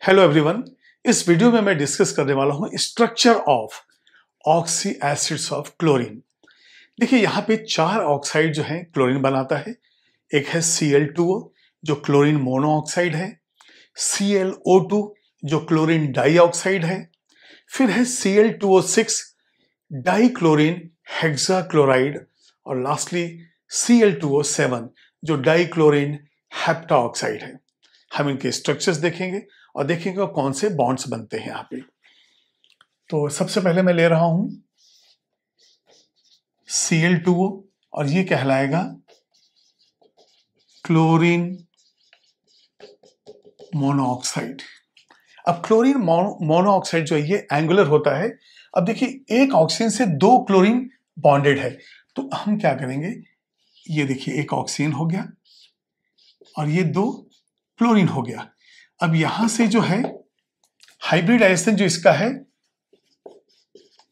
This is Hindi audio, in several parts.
Hello everyone. इस वीडियो में मैं डिस्कस करने वाला हूं structure of oxy acids of chlorine. देखिए यहाँ पे चार ऑक्साइड जो है क्लोरीन बनाता है। एक है Cl2O जो क्लोरीन मोनोऑक्साइड है, ClO2 जो क्लोरीन डाइऑक्साइड है, फिर है Cl2O6 डाइक्लोरीन हेक्साक्लोराइड और लास्टली Cl2O7 जो डाइक्लोरीन हेप्टाऑक्साइड है। हम इनके स्ट्रक्चर्स देखेंगे और देखेंगे कौन से बॉन्ड्स बनते हैं यहाँ पे। तो सबसे पहले मैं ले रहा हूं Cl2O और ये कहलाएगा क्लोरीन मोनोऑक्साइड। अब क्लोरीन मोनोऑक्साइड जो है ये एंगुलर होता है। अब देखिए एक ऑक्सीजन से दो क्लोरीन बॉन्डेड है, तो हम क्या करेंगे, ये देखिए एक ऑक्सीजन हो गया और ये दो क्लोरीन हो गया। अब यहां से जो है हाइब्रिडाइजेशन जो इसका है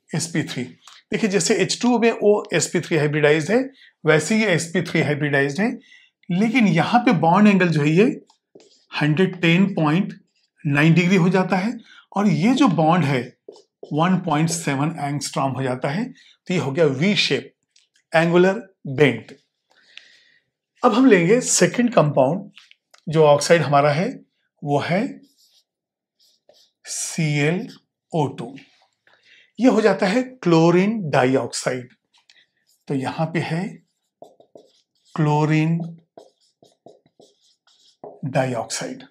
sp3, देखिए जैसे H2O में O sp3 हाइब्रिडाइज्ड है वैसे ही sp3 हाइब्रिडाइज्ड है, लेकिन यहां पे बॉन्ड एंगल जो है ये 110.9 डिग्री हो जाता है और ये जो बॉन्ड है 1.7 एंगस्ट्रॉम हो जाता है। तो ये हो गया वी शेप एंगुलर बेंट। अब हम लेंगे सेकंड कंपाउंड जो ऑक्साइड हमारा है वो है ClO2। ये हो जाता है क्लोरीन डाइऑक्साइड। तो यहां पे है क्लोरीन डाइऑक्साइड।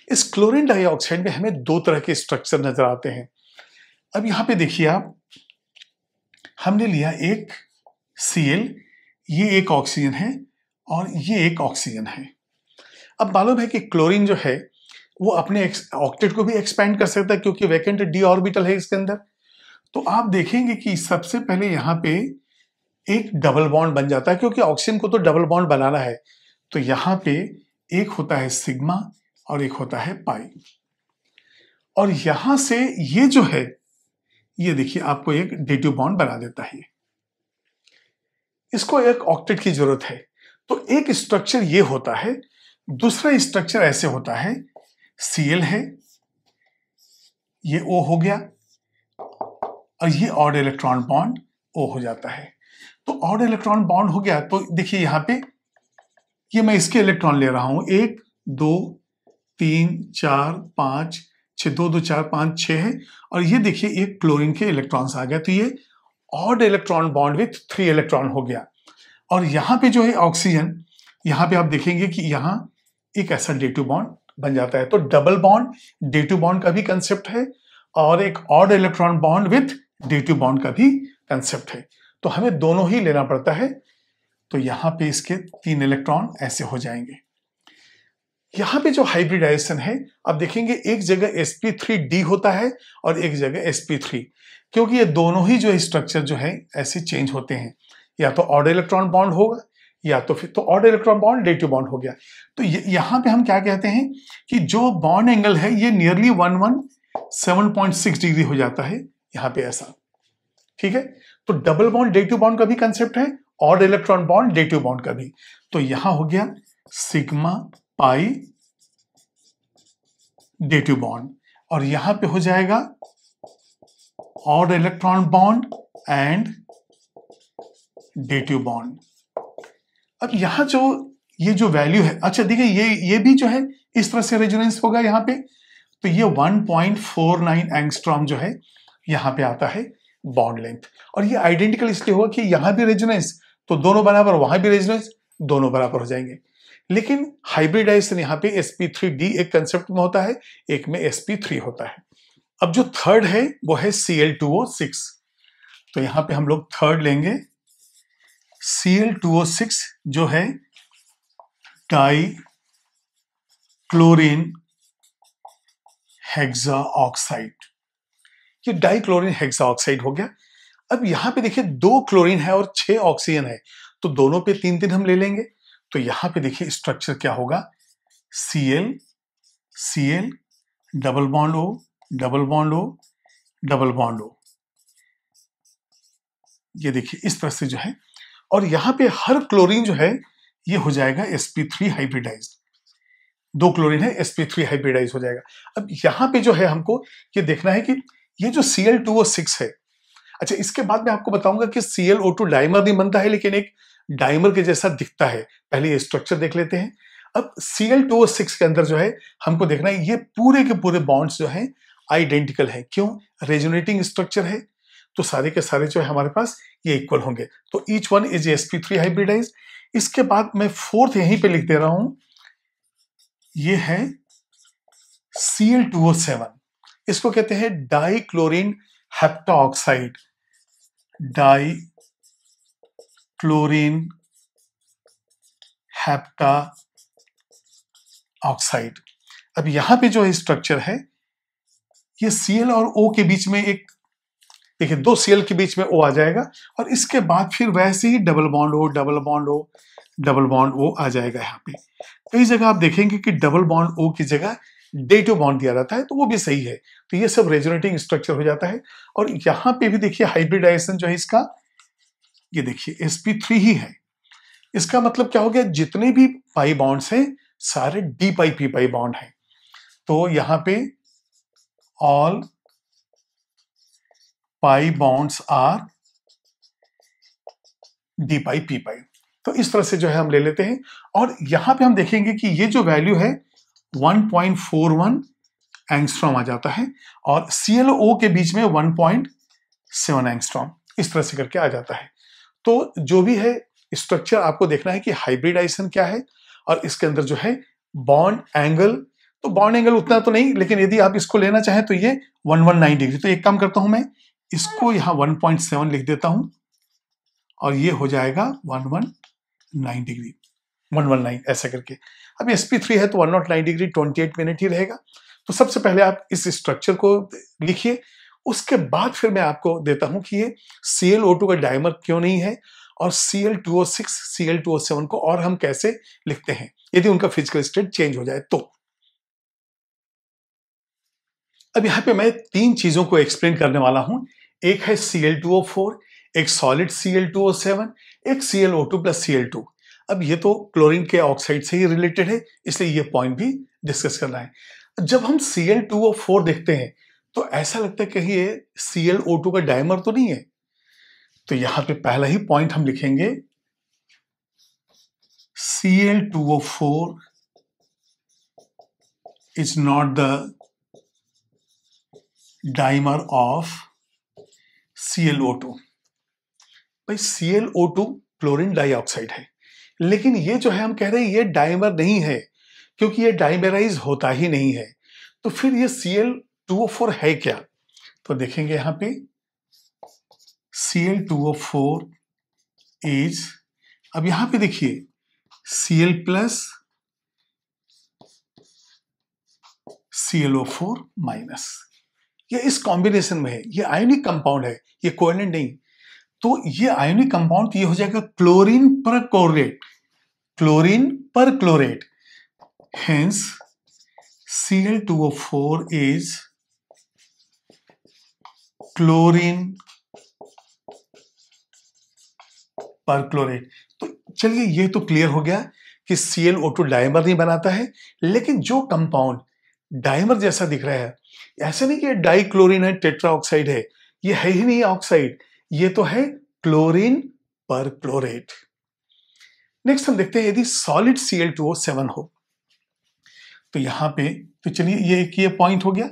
इस क्लोरीन डाइऑक्साइड में हमें दो तरह के स्ट्रक्चर नजर आते हैं। अब यहां पे देखिए आप, हमने लिया एक Cl, ये एक ऑक्सीजन है और ये एक ऑक्सीजन है। अब मालूम है कि क्लोरीन जो है वो अपने ऑक्टेट को भी एक्सपेंड कर सकता है क्योंकि वैकेंट डी ऑर्बिटल है इसके अंदर। तो आप देखेंगे कि सबसे पहले यहाँ पे एक डबल बॉन्ड बन जाता है क्योंकि ऑक्सीजन को तो डबल बॉन्ड बनाना है। तो यहाँ पे एक होता है सिग्मा और एक होता है पाई, और यहां से ये जो है ये देखिए आपको एक D2 बॉन्ड बना देता है। इसको एक ऑक्टेट की जरूरत है। तो एक स्ट्रक्चर ये होता है, दूसरा स्ट्रक्चर ऐसे होता है, Cl है, ये O हो गया और ये ऑड इलेक्ट्रॉन बॉन्ड O हो जाता है। तो ऑड इलेक्ट्रॉन बॉन्ड हो गया तो देखिए यहां पे ये मैं इसके इलेक्ट्रॉन ले रहा हूं, 1 2 3 4 5 6, 2 2 4 5 6 है, और ये देखिए एक क्लोरीन के इलेक्ट्रॉन्स आ गया। तो ये odd electron bond with 3 electron हो गया। और यहां पे जो है ऑक्सीजन, यहां पे आप देखेंगे कि यहां एक ऐसा D2 बॉन्ड बन जाता है। तो डबल बॉन्ड D2 बॉन्ड का भी कंसेप्ट है और एक odd electron bond with D2 bond का भी कंसेप्ट है। तो हमें दोनों ही लेना पड़ता है। तो यहां पे इसके 3 इलेक्ट्रॉन ऐसे हो जाएंगे। यहां पे जो हाइब्रिडाइजेशन है, आप देखेंगे एक जगह sp3d होता है और एक जगह sp3, क्योंकि ये दोनों ही जो स्ट्रक्चर जो है ऐसे चेंज होते हैं। या तो ऑड इलेक्ट्रॉन बॉन्ड होगा या तो फिर तो odd electron bond D2 bond हो गया। तो यहां पे हम क्या कहते हैं कि जो बॉन्ड एंगल है ये नियरली 117.6 डिग्री हो जाता है यहां पे ऐसा। ठीक है, तो डबल बॉन्ड D2 बॉन्ड का भी कंसेप्ट है, odd electron bond D2 bond का भी। तो यहां हो गया सिग्मा पाई D2 बॉन्ड और यहां पे हो जाएगा odd electron bond and D2 bond. अब यहां ये जो वैल्यू है, अच्छा देखिए ये भी जो है इस तरह से रेजोनेंस होगा यहां पे। तो ये 1.49 एंगस्ट्रॉम जो है यहां पे आता है बॉन्ड लेंथ, और ये आइडेंटिकल इसलिए होगा कि यहां भी रेजोनेंस तो दोनों बराबर, वहां भी रेजोनेंस दोनों बराबर हो जाएंगे। लेकिन हाइब्रिडाइजेशन यहाँ पे sp3d एक कंसेप्ट में होता है, एक में sp3 होता है। अब जो थर्ड है वो है Cl2O6। तो यहां पे हम लोग थर्ड लेंगे Cl2O6 जो है डाई क्लोरीन हेक्सा ऑक्साइड। ये डाई क्लोरीन हेक्सा ऑक्साइड हो गया। अब यहां पे देखिए 2 क्लोरीन है और 6 ऑक्सीजन है, तो दोनों पे 3 हम ले लेंगे। तो यहां पे देखिए स्ट्रक्चर क्या होगा, Cl Cl double bond O double bond O double bond O। ये देखिए इस तरह से जो है, और यहां पे हर क्लोरीन जो है ये हो जाएगा sp3 हाइब्रिडाइज्ड। 2 क्लोरीन है, sp3 हाइब्रिडाइज हो जाएगा। अब यहां पे जो है हमको ये देखना है कि ये जो Cl2O6 है, अच्छा इसके बाद मैं आपको बताऊंगा कि ClO2 डाइमर नहीं बनता है लेकिन एक डाइमर के जैसा दिखता है। पहले ये स्ट्रक्चर देख लेते हैं। अब Cl2O6 के अंदर जो है हमको देखना है ये पूरे के पूरे बॉन्ड्स जो हैं आइडेंटिकल है। क्यों? रेजोनेटिंग स्ट्रक्चर है तो सारे के सारे जो है हमारे पास ये इक्वल होंगे। तो each one is sp3 hybridise. इसके बाद मैं फोर्थ यहीं पे लिख दे रहा हूं, ये है Cl2O7। इसको कहते हैं डाइक्लोरीन हेप्टाऑक्साइड, डाइक्लोरीन हेप्टा ऑक्साइड। अब यहां पे जो स्ट्रक्चर है ये Cl और O के बीच में एक, देखिए 2 Cl के बीच में O आ जाएगा और इसके बाद फिर वैसे ही double bond O, double bond O, double bond O आ जाएगा। यहाँ पे कई जगह आप देखेंगे कि डबल बॉन्ड O की जगह डेटो बॉन्ड दिया जाता है तो वो भी सही है। तो ये सब रेजोनेटिंग स्ट्रक्चर हो जाता है। और यहाँ पे भी देखिए हाइब्रिडाइजेशन जो है इसका, ये देखिए sp3 ही है। इसका मतलब क्या हो गया, जितने भी पाई बॉन्ड्स हैं सारे d pi p pi bond हैं। तो यहां पे all pi bonds are d pi p pi. तो इस तरह से जो है हम ले लेते हैं और यहां पे हम देखेंगे कि ये जो वैल्यू है 1.41 एंगस्ट्रॉम आ जाता है और ClO के बीच में 1.7 एंगस्ट्रॉम, इस तरह से करके आ जाता है। तो जो भी है स्ट्रक्चर आपको देखना है कि हाइब्रिडाइजेशन क्या है और इसके अंदर जो है बॉन्ड एंगल, तो बॉन्ड एंगल उतना तो नहीं लेकिन यदि आप इसको लेना चाहें तो ये 119 डिग्री। तो एक काम करता हूं मैं इसको यहां 1.7 लिख देता हूं और ये हो जाएगा 119 डिग्री, 119 ऐसा करके। अब sp3 है तो 109 डिग्री 28 मिनट ही रहेगा। तो सबसे पहले आप इस स्ट्रक्चर को लिखिए, उसके बाद फिर मैं आपको देता हूं कि ये Cl O2 का डाइमर क्यों नहीं है और Cl2O6, Cl2O7 को और हम कैसे लिखते हैं यदि उनका फिजिकल स्टेट चेंज हो जाए तो। अब यहां पे मैं 3 चीजों को एक्सप्लेन करने वाला हूं। एक है Cl2O4, एक सॉलिड Cl2O7, एक ClO2 प्लस Cl2। अब ये तो क्लोरीन के ऑक्साइड से ही रिलेटेड है इसलिए ये पॉइंट भी डिस्कस करना है। जब हम Cl2O4 देखते हैं तो ऐसा लगता है कि ये ClO2 का डाइमर तो नहीं है। तो यहां पे पहला ही पॉइंट हम लिखेंगे Cl2O4 is not the dimer of ClO2। भाई ClO2 क्लोरीन डाइऑक्साइड है लेकिन ये जो है हम कह रहे हैं ये डाइमर नहीं है क्योंकि ये डाइमराइज होता ही नहीं है। तो फिर ये Cl2O4 है क्या? तो देखेंगे यहां पे Cl2O4 इज, अब यहां पे देखिए Cl प्लस ClO4 माइनस, ये इस कॉम्बिनेशन में है, ये आयोनिक कंपाउंड है, ये कोवेलेंट नहीं। तो ये आयोनिक कंपाउंड ये हो जाएगा क्लोरीन पर क्लोरेट, क्लोरीन पर chlorate. Hence Cl2O4 is chlorine पर क्लोरेट। तो चलिए ये तो क्लियर हो गया कि ClO2 डाइमर नहीं बनाता है, लेकिन जो कंपाउंड डाइमर जैसा दिख रहा है, ऐसा नहीं कि ये डाइक्लोरीन है, टेट्रा ऑक्साइड है, ये है ही नहीं ऑक्साइड, ये तो है क्लोरीन पर क्लोरेट। नेक्स्ट हम देखते हैं यदि सॉलिड Cl2O7 हो तो यहां पे, तो चलिए ये पॉइंट हो गया।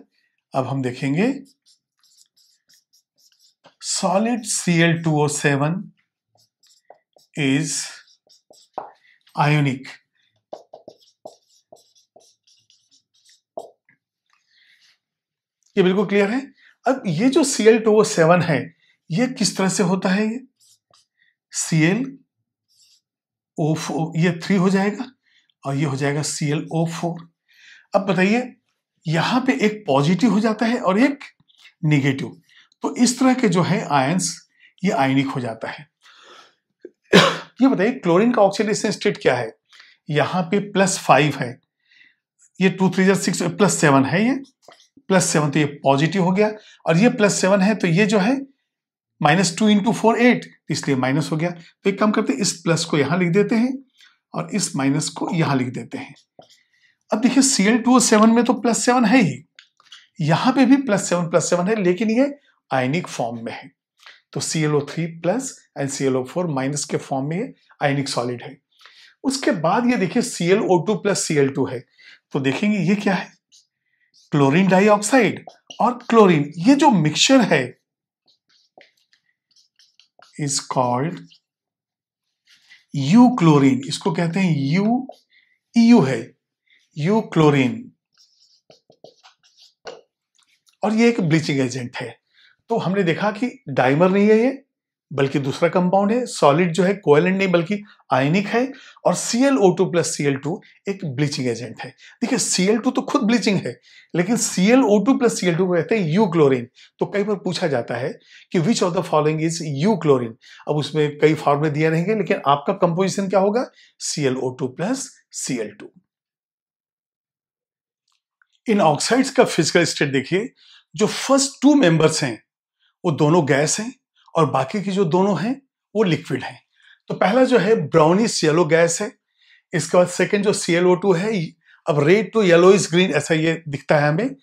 अब हम देखेंगे सॉलिड Cl2O7 इज आयोनिक। ये बिल्कुल क्लियर है। अब ये जो Cl2O7 है ये किस तरह से होता है, ये ClO4, ये 3 हो जाएगा और ये हो जाएगा ClO4। अब बताइए यहां पे एक पॉजिटिव हो जाता है और एक निगेटिव, तो इस तरह के जो है आयंस ये आयनिक हो जाता है। ये बताइए क्लोरीन का ऑक्सीडेशन स्टेट क्या है, यहां पे +5 है, ये 2 3 6 +7 है, ये +7 तो ये पॉजिटिव हो गया और ये +7 है तो ये जो है -2 × 4 8, इसलिए माइनस हो गया। तो एक काम करते हैं इस प्लस को यहां लिख देते हैं और इस माइनस को यहां लिख देते हैं अब देखिए Cl2O7 में तो +7 है ही, यहां पे भी +7 है, लेकिन ये आयनिक फॉर्म में है। तो ClO3 plus and ClO4 minus के फॉर्म में ये आयनिक सॉलिड है। उसके बाद ये देखिए ClO2 प्लस Cl2 है, तो देखेंगे ये क्या है, क्लोरीन डाइऑक्साइड और क्लोरीन, ये जो मिक्सचर है इज कॉल्ड यू क्लोरीन, इसको कहते हैं यू है, यू क्लोरीन, और ये एक ब्लीचिंग एजेंट है। तो हमने देखा कि डाइमर नहीं है ये, बल्कि दूसरा कंपाउंड है, सॉलिड जो है कोवेलेंट नहीं बल्कि आयनिक है, और ClO2 प्लस Cl2 एक ब्लीचिंग एजेंट है। देखिए Cl2 तो खुद ब्लीचिंग है, लेकिन ClO2 प्लस Cl2 को कहते हैं यू क्लोरीन। तो कई बार पूछा जाता है कि which of the following is you chlorine. अब उसमें कई फॉर्मूले दिए रहेंगे, लेकिन आपका कंपोजिशन क्या होगा, ClO2 प्लस Cl2। इन ऑक्साइड्स का फिजिकल स्टेट देखिए, जो फर्स्ट 2 मेंबर्स हैं वो दोनों गैस हैं, और बाकी की जो दोनों हैं वो लिक्विड हैं। तो पहला जो है ब्राउनिश येलो गैस है, इसके बाद सेकंड जो ClO2 है, अब रेड टू येलोइश ग्रीन ऐसा ये दिखता है हमें,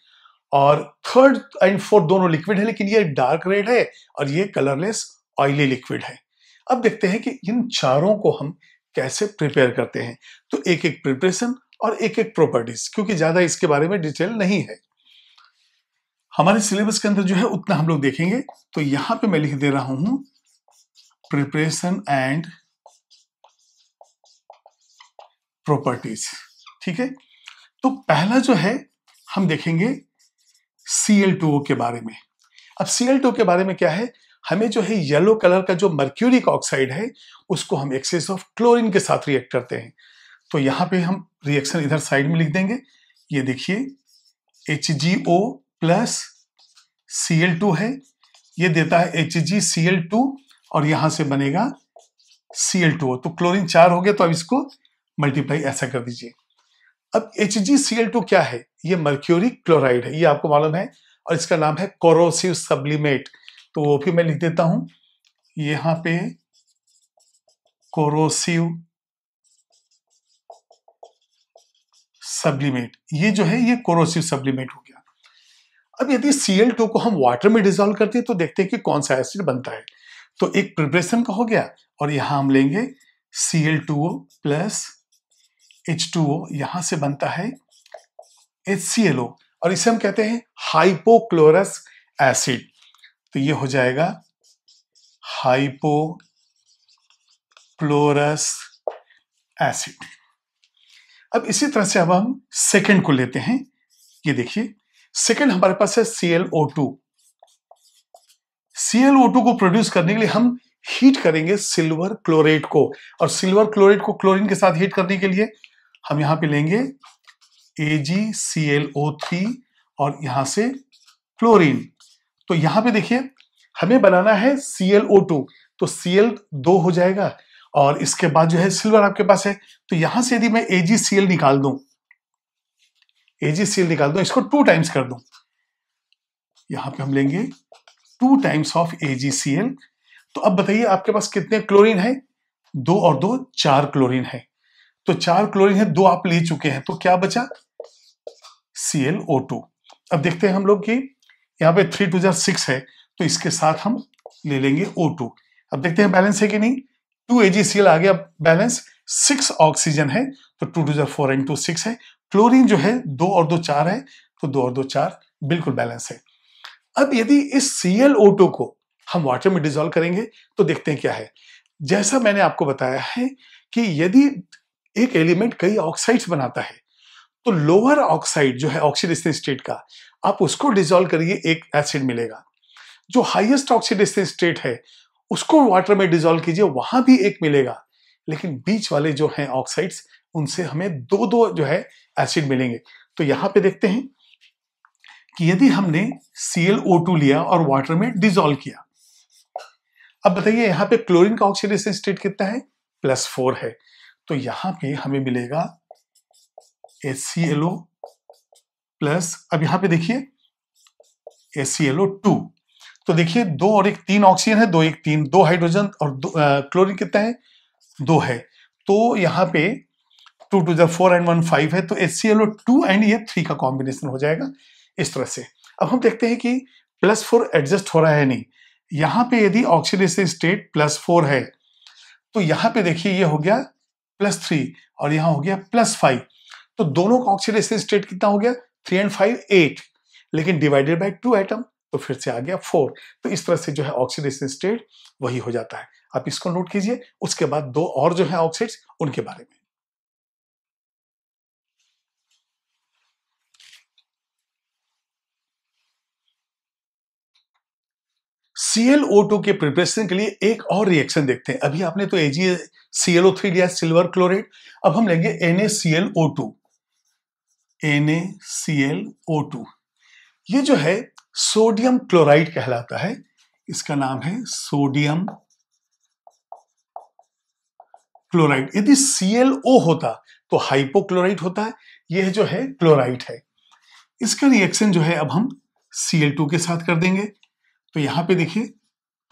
और थर्ड एंड फोर्थ दोनों लिक्विड है, लेकिन ये डार्क रेड है और ये कलरलेस ऑयली लिक्विड है। अब देखते हैं कि इन चारों को हम कैसे प्रिपेयर करते हैं। तो एक एक प्रिपरेशन और एक एक प्रॉपर्टीज, क्योंकि ज्यादा इसके बारे में डिटेल नहीं है हमारे सिलेबस के अंदर जो है, उतना हम लोग देखेंगे। तो यहां पे मैं लिख दे रहा हूं प्रिपरेशन एंड प्रॉपर्टीज, ठीक है। तो पहला जो है हम देखेंगे Cl2O के बारे में। अब Cl2O के बारे में क्या है, हमें जो है येलो कलर का जो मर्क्यूरिक ऑक्साइड है उसको हम एक्सेस ऑफ क्लोरीन के साथ रिएक्ट करते हैं। तो यहां पे हम रिएक्शन इधर साइड में लिख देंगे। ये देखिए HgO प्लस Cl2 है, ये देता है HgCl2, और यहां से बनेगा Cl2O। तो क्लोरीन 4 हो गया, तो अब इसको मल्टीप्लाई ऐसा कर दीजिए। अब HgCl2 क्या है, ये मर्क्यूरी क्लोराइड है, ये आपको मालूम है, और इसका नाम है कोरोसिव सब्लिमेट। तो वो भी मैं लिख देता हूं यहां पे, कोरोसिव सब्लिमेट, ये जो है ये कोरोसिव सब्लिमेट हो गया। अब यदि Cl2 को हम वाटर में डिसॉल्व करते हैं तो देखते हैं कि कौन सा एसिड बनता है। तो एक प्रिपरेशन का हो गया, और यहां हम लेंगे Cl2O प्लस H2O, यहां से बनता है HClO, और इसे हम कहते हैं हाइपोक्लोरस एसिड। तो ये हो जाएगा हाइपोक्लोरस एसिड। अब इसी तरह से अब हम सेकंड को लेते हैं। ये देखिए सेकंड हमारे पास है ClO2। ClO2 को प्रोड्यूस करने के लिए हम हीट करेंगे सिल्वर क्लोरेट को, और सिल्वर क्लोरेट को क्लोरीन के साथ हीट करने के लिए हम यहां पे लेंगे AgClO3 और यहां से क्लोरीन। तो यहां पे देखिए हमें बनाना है ClO2, तो Cl 2 हो जाएगा, और इसके बाद जो है सिल्वर आपके पास है, तो यहां से यदि मैं AgCl निकाल दूं, इसको 2 टाइम्स कर दूं, यहां पे हम लेंगे 2 टाइम्स ऑफ AgCl। तो अब बताइए आपके पास कितने क्लोरीन है, 2 और 2 4 क्लोरीन है। तो 4 क्लोरीन है, 2 आप ले चुके हैं, तो क्या बचा ClO2। अब देखते हैं हम लोग कि यहाँ पे 3 2 6 है, तो इसके साथ हम ले लेंगे O2। अब देखते हैं बैलेंस है कि नहीं, 2 AgCl आ गया बैलेंस, 6 ऑक्सीजन है, तो 2 2 4 एंड 2 6 है। क्लोरीन जो है 2 और 2 4 है, तो 2 और 2 4 बिल्कुल बैलेंस है। अब यदि इस ClO2 को हम वाटर में डिसॉल्व करेंगे तो देखते हैं क्या है। जैसा मैंने आपको बताया है कि यदि एक एलिमेंट कई ऑक्साइड्स बनाता है, तो लोअर ऑक्साइड जो है ऑक्सीडेशन स्टेट का, आप उसको डिसॉल्व करिए एक एसिड मिलेगा। जो हाईएस्ट ऑक्सीडेशन स्टेट है उसको वाटर में डिसॉल्व कीजिए, वहां भी एक मिलेगा, लेकिन बीच वाले जो हैं ऑक्साइड्स उनसे हमें 2 जो है एसिड मिलेंगे। तो यहां पे देखते हैं कि यदि हमने ClO2 लिया और वाटर में डिसॉल्व किया, अब बताइए यहां पे क्लोरीन का ऑक्सीडेशन स्टेट कितना है, +4 है, तो यहां पे हमें मिलेगा HClO प्लस, अब यहां पे देखिए HClO2। तो देखिए 2 और 1 3 ऑक्सीजन है, 2 1 3, 2 हाइड्रोजन और क्लोरीन कितना है, 2 है। तो यहां पे 2 टू द 4 एंड 1 5 है, तो HClO2 एंड ये 3 का कॉम्बिनेशन हो जाएगा इस तरह से। अब हम देखते हैं कि +4 एडजस्ट हो रहा है नहीं। यहां पे यदि ऑक्सीडेशन स्टेट +4 है तो यहां पे देखिए ये हो गया +3 और यहां हो गया +5, तो दोनों का ऑक्सीडेशन स्टेट कितना हो गया 3 एंड 5 8, लेकिन डिवाइडेड बाय 2 एटम तो फिर से आ गया 4। तो इस तरह से जो है ऑक्सीडेशन स्टेट वही हो जाता है। आप इसको नोट कीजिए। उसके बाद दो और जो है ऑक्साइड्स उनके बारे में। ClO2 के प्रिपरेशन के लिए एक और रिएक्शन देखते हैं। अभी आपने तो AgClO3 लिया, सिल्वर क्लोराइड। अब हम लेंगे NaClO2। NaClO2 ये जो है सोडियम क्लोराइड कहलाता है। इसका नाम है सोडियम क्लोराइड। यदि ClO होता तो हाइपोक्लोराइड होता है, यह जो है क्लोराइड है। इसका रिएक्शन जो है अब हम Cl2 के साथ कर देंगे। तो यहां पे देखिए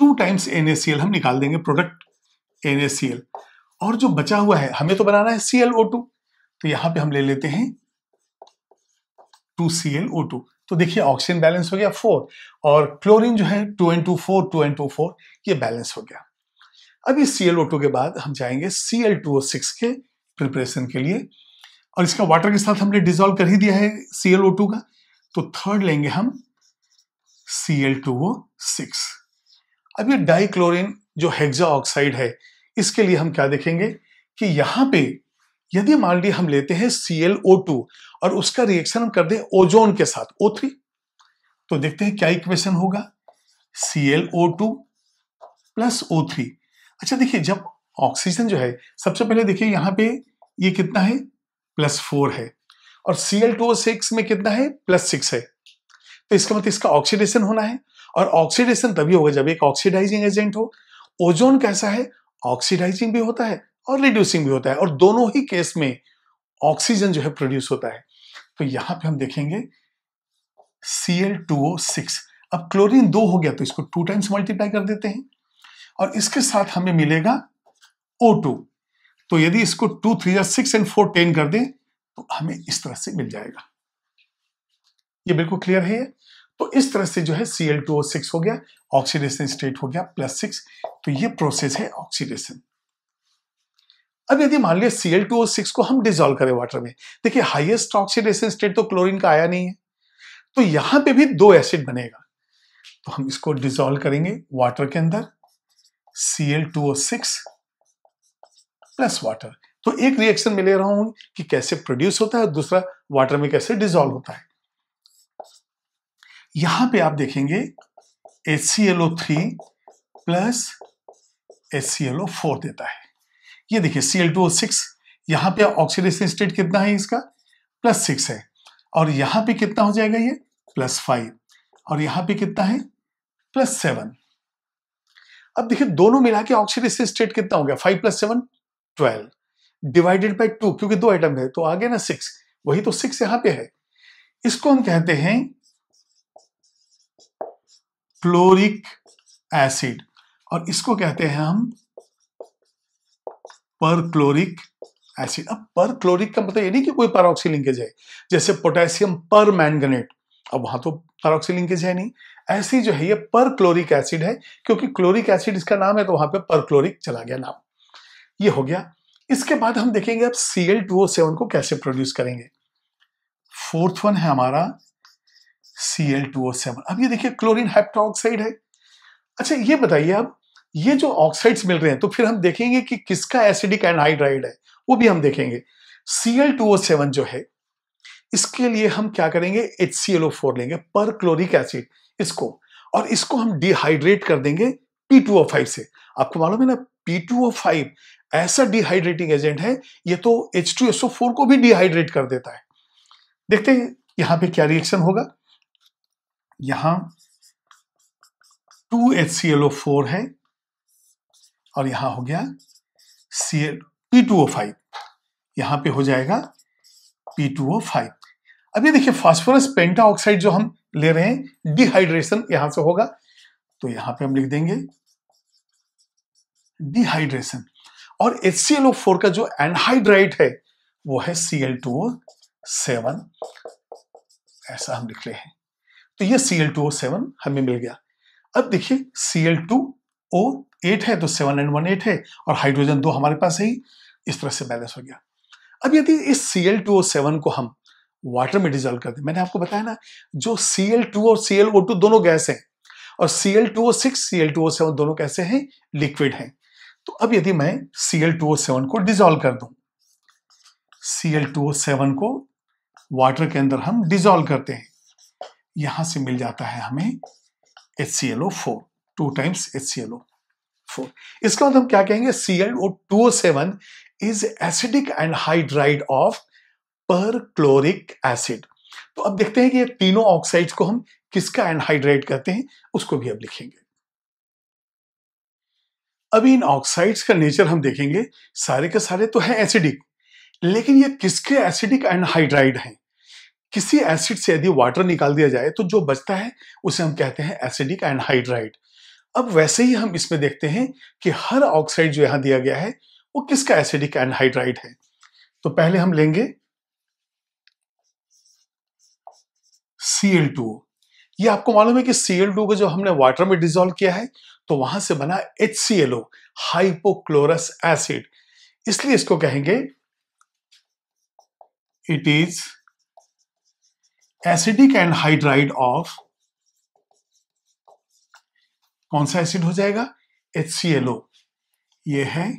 2 टाइम्स NaCl हम निकाल देंगे, प्रोडक्ट NaCl, और जो बचा हुआ है हमें तो बनाना है ClO2, तो यहां पे हम ले लेते हैं 2ClO2। तो देखिए ऑक्सीजन बैलेंस हो गया 4 और क्लोरीन जो है 2n24 2n24 ये बैलेंस हो गया। अब इस ClO2 के बाद हम जाएंगे Cl2O6 के प्रिपरेशन के लिए, और इसका वाटर के साथ हमने डिसॉल्व कर ही दिया है ClO2 का। तो थर्ड लेंगे हम Cl2O6। अब ये डाइक्लोरिन जो हेक्सा ऑक्साइड है, इसके लिए हम क्या देखेंगे कि यहां पे यदि मान ली हम लेते हैं ClO2 और उसका रिएक्शन हम कर दें ओजोन के साथ O3, तो देखते हैं क्या इक्वेशन होगा, ClO2 प्लस O3। अच्छा देखिए, जब ऑक्सीजन जो है, सबसे पहले देखिए यहां पे ये कितना है +4 है, और Cl2O6 में कितना है +6 है, तो इसका मतलब इसका ऑक्सीडेशन होना है, और ऑक्सीडेशन तभी होगा जब एक ऑक्सीडाइजिंग एजेंट हो। ओजोन कैसा है, ऑक्सीडाइजिंग भी होता है और रिड्यूसिंग भी होता है, और दोनों ही केस में ऑक्सीजन जो है प्रोड्यूस होता है। तो यहां पे हम देखेंगे Cl2O6। अब क्लोरीन 2 हो गया तो इसको 2 टाइम्स मल्टीप्लाई कर देते हैं, और इसके साथ हमें मिलेगा O2। तो यदि इसको 2 3 6 एंड 4 10 कर दें तो हमें इस तरह से मिल जाएगा। ये बिल्कुल क्लियर है ये? तो इस तरह से जो है Cl2O6 हो गया, ऑक्सीडेशन स्टेट हो गया +6। तो ये प्रोसेस है ऑक्सीडेशन। अब यदि मान लिया Cl2O6 को हम डिसॉल्व करें वाटर में, देखिए हाईएस्ट ऑक्सीडेशन स्टेट तो क्लोरीन का आया नहीं है, तो यहां पे भी 2 एसिड बनेगा। तो हम इसको डिसॉल्व करेंगे वाटर के अंदर, Cl2O6 प्लस वाटर। तो एक रिएक्शन में ले रहा हूं कि कैसे प्रोड्यूस होता है, दूसरा वाटर में कैसे डिसॉल्व होता है। यहां पे आप देखेंगे HClO3 प्लस HClO4 देता है। ये देखिए Cl2O6, यहां पे ऑक्सीडेशन स्टेट कितना है इसका +6 है, और यहां पे कितना हो जाएगा ये +5, और यहां पे कितना है +7। अब देखिए दोनों मिला के ऑक्सीडेशन स्टेट कितना हो गया, 5 + 7 12 डिवाइडेड बाय 2, क्योंकि 2 एटम है तो आगे ना 6, वही तो 6 यहां पे है। इसको हम कहते हैं क्लोरिक एसिड, और इसको कहते हैं हम परक्लोरिक एसिड। अब परक्लोरिक का मतलब ये नहीं कि कोई पैरोक्सी लिंकेज है, जैसे पोटेशियम पर मैंगनेट, अब वहां तो पैरोक्सी लिंकेज है नहीं। ऐसी जो है ये परक्लोरिक एसिड है, क्योंकि क्लोरिक एसिड इसका नाम है तो वहां पे परक्लोरिक चला गया नाम। ये हो गया। इसके बाद हम देखेंगे अब Cl2O7 को कैसे प्रोड्यूस करेंगे। फोर्थ वन है हमारा Cl2O7। अब ये देखिए क्लोरीन हेप्टाऑक्साइड है। अच्छा ये बताइए, अब ये जो ऑक्साइड्स मिल रहे हैं तो फिर हम देखेंगे कि किसका एसिडिक एनहाइड्राइड है, वो भी हम देखेंगे। Cl2O7 जो है, इसके लिए हम क्या करेंगे, HClO4 लेंगे, पर क्लोरिक एसिड इसको, और इसको हम डिहाइड्रेट कर देंगे P2O5 से। आपको मालूम है ना, P2O5 ऐसा डिहाइड्रेटिंग एजेंट है, ये तो H2SO4 को भी डिहाइड्रेट कर देता है। देखते हैं यहां पे क्या रिएक्शन होगा। यहां 2HClO4 है, और यहां हो गया P2O5, यहां पे हो जाएगा P2O5। अब ये देखिए फास्फोरस पेंटा ऑक्साइड जो हम ले रहे हैं, डिहाइड्रेशन यहां से होगा, तो यहां पे हम लिख देंगे डिहाइड्रेशन। और HClO4 का जो एनहाइड्राइड है वो है Cl2O7, ऐसा हम लिख रहे हैं। तो ये Cl2O7 हमें मिल गया। अब देखिए Cl2O8 है तो 7 and 1 8 है, और हाइड्रोजन 2 हमारे पास है ही, इस तरह से बैलेंस हो गया। अब यदि इस Cl2O7 को हम वाटर में डिजोल्व कर दें, मैंने आपको बताया ना जो Cl2 और ClO2 दोनों गैस हैं, और Cl2O6 Cl2O7 दोनों कैसे हैं, लिक्विड हैं। तो अब यदि मैं Cl2O7 को डिजोल्व कर दूं, Cl2O7 को वाटर के अंदर हम डिजोल्व करते हैं, यहां से मिल जाता है हमें HClO4, 2 times HClO4। इसका मतलब हम क्या कहेंगे, Cl2O7 is acidic anhydride of perchloric acid. तो अब देखते हैं कि ये तीनों ऑक्साइड्स को हम किसका एनहाइड्राइड कहते हैं, उसको भी अब लिखेंगे। अभी इन ऑक्साइड्स का नेचर हम देखेंगे, सारे के सारे तो हैं एसिडिक, लेकिन ये किसके एसिडिक एनहाइड्राइड हैं। किसी एसिड से यदि वाटर निकाल दिया जाए तो जो बचता है उसे हम कहते हैं एसिडिक एनहाइड्राइड। अब वैसे ही हम इसमें देखते हैं कि हर ऑक्साइड जो यहां दिया गया है वो किसका एसिडिक एनहाइड्राइड है। तो पहले हम लेंगे Cl2O। ये आपको मालूम है कि Cl2 को जो हमने वाटर में डिसॉल्व किया है तो वहां से बना HClO, हाइपोक्लोरस एसिड, इसलिए इसको कहेंगे it is acidic anhydride of, कौन सा एसिड हो जाएगा, HClO। ये है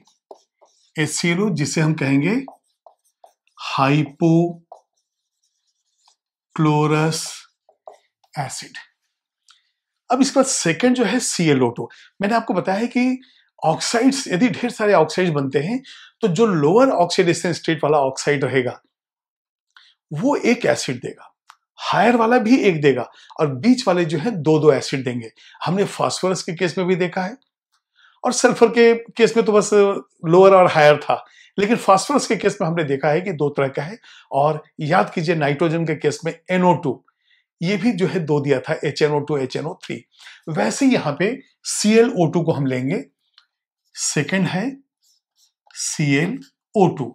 HClO जिसे हम कहेंगे हाइपोक्लोरस एसिड। अब इसके बाद सेकंड जो है ClO2। मैंने आपको बताया है कि ऑक्साइड्स, यदि ढेर सारे ऑक्साइड्स बनते हैं तो जो लोअर ऑक्सीडेशन स्टेट वाला ऑक्साइड रहेगा वो एक एसिड देगा, हायर वाला भी एक देगा, और बीच वाले जो है दो दो एसिड देंगे। हमने फास्फोरस के केस में भी देखा है, और सल्फर के केस में तो बस लोअर और हायर था, लेकिन फास्फोरस के केस में हमने देखा है कि दो तरह का है। और याद कीजिए नाइट्रोजन के केस में NO2, ये भी जो है दो दिया था, HNO2 HNO3। वैसे यहां पे ClO2 को हम लेंगे, सेकंड है ClO2।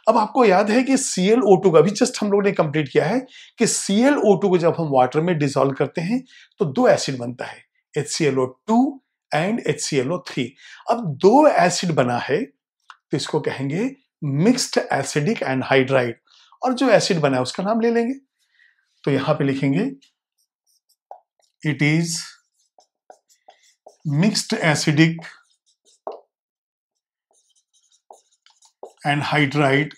अब आपको याद है कि ClO2 का भी जस्ट हम लोगों ने कंप्लीट किया है कि ClO2 को जब हम वाटर में डिसॉल्व करते हैं तो दो एसिड बनता है, HClO2 एंड HClO3। अब दो एसिड बना है तो इसको कहेंगे मिक्स्ड एसिडिक एनहाइड्राइड, और जो एसिड बना है उसका नाम ले लेंगे। तो यहां पे लिखेंगे it is mixed acidic anhydride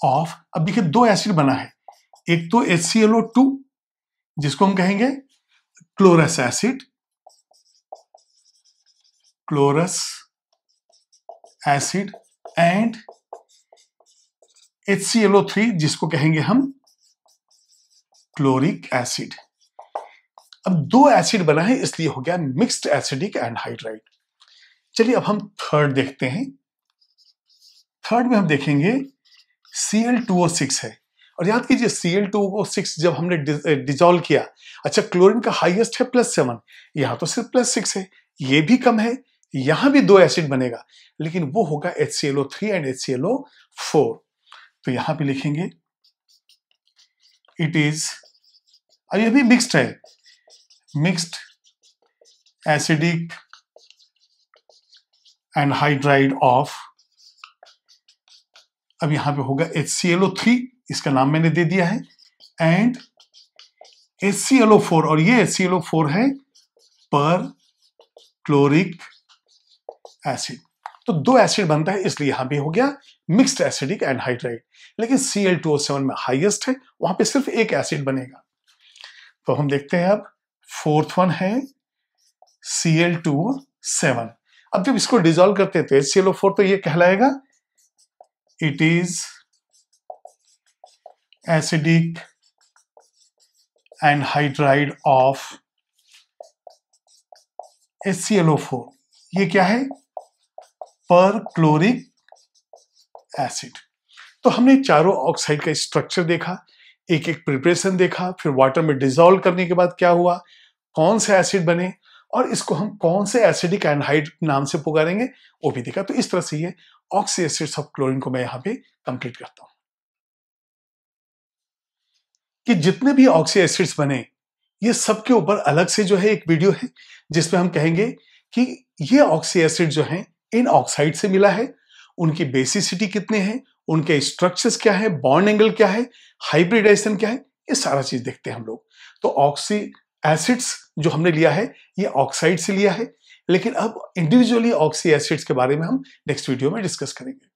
of, अब देखिए दो एसिड बना है, एक तो HClO2 जिसको हम कहेंगे chlorous acid, chlorous acid, and HClO3 जिसको कहेंगे हम क्लोरिक एसिड। अब दो एसिड बना है इसलिए हो गया मिक्स्ड एसिडिक एनहाइड्राइड। चलिए अब हम थर्ड देखते हैं। थर्ड में हम देखेंगे Cl2O6 है, और याद कीजिए Cl2O6 जब हमने डिसॉल्व किया, अच्छा क्लोरीन का हाईएस्ट है +7, यहां तो सिर्फ +6 है, ये भी कम है, यहां भी दो एसिड बनेगा, लेकिन वो होगा HClO3 एंड HClO4। तो यहां पे लिखेंगे इट इज, अब ये भी मिक्स्ड है, मिक्स्ड एसिडिक एनहाइड्राइड ऑफ, अब यहां पे होगा HClO3, इसका नाम मैंने दे दिया है, एंड HClO4, और ये HClO4 है पर क्लोरिक एसिड। तो दो एसिड बनता है इसलिए यहां पे हो गया मिक्स्ड एसिडिक एनहाइड्राइड, लेकिन Cl2O7 में हाईएस्ट है, वहां पे सिर्फ एक एसिड बनेगा। तो हम देखते हैं अब फोर्थ वन है Cl2O7। अब जब इसको डिसॉल्व करते हैं तो HClO4 तो ये कहलाएगा it is acidic anhydride of HClO4। ये क्या है, पर क्लोरिक एसिड। तो हमने चारों ऑक्साइड का स्ट्रक्चर देखा, एक एक प्रिपरेशन देखा, फिर वाटर में डिसॉल्व करने के बाद क्या हुआ, कौन से एसिड बने, और इसको हम कौन से एसिडिक एनहाइड नाम से पुकारेंगे वो भी देखा। तो इस तरह से ये ऑक्सी एसिड्स ऑफ क्लोरीन को मैं यहां पे कंप्लीट करता हूं कि जितने भी ऑक्सी एसिड्स बने ये सबके ऊपर अलग से जो है एक वीडियो है जिसमें हम कहेंगे कि ये ऑक्सी एसिड जो है इन ऑक्साइड से मिला है, उनकी बेसिसिटी कितने हैं, उनके स्ट्रक्चर्स क्या है, बॉन्ड एंगल क्या है, हाइब्रिडाइजेशन क्या है, ये सारा चीज देखते हैं हम लोग। तो ऑक्सी एसिड्स जो हमने लिया है ये ऑक्साइड से लिया है, लेकिन अब इंडिविजुअली ऑक्सी एसिड्स के बारे में हम नेक्स्ट वीडियो में डिस्कस करेंगे।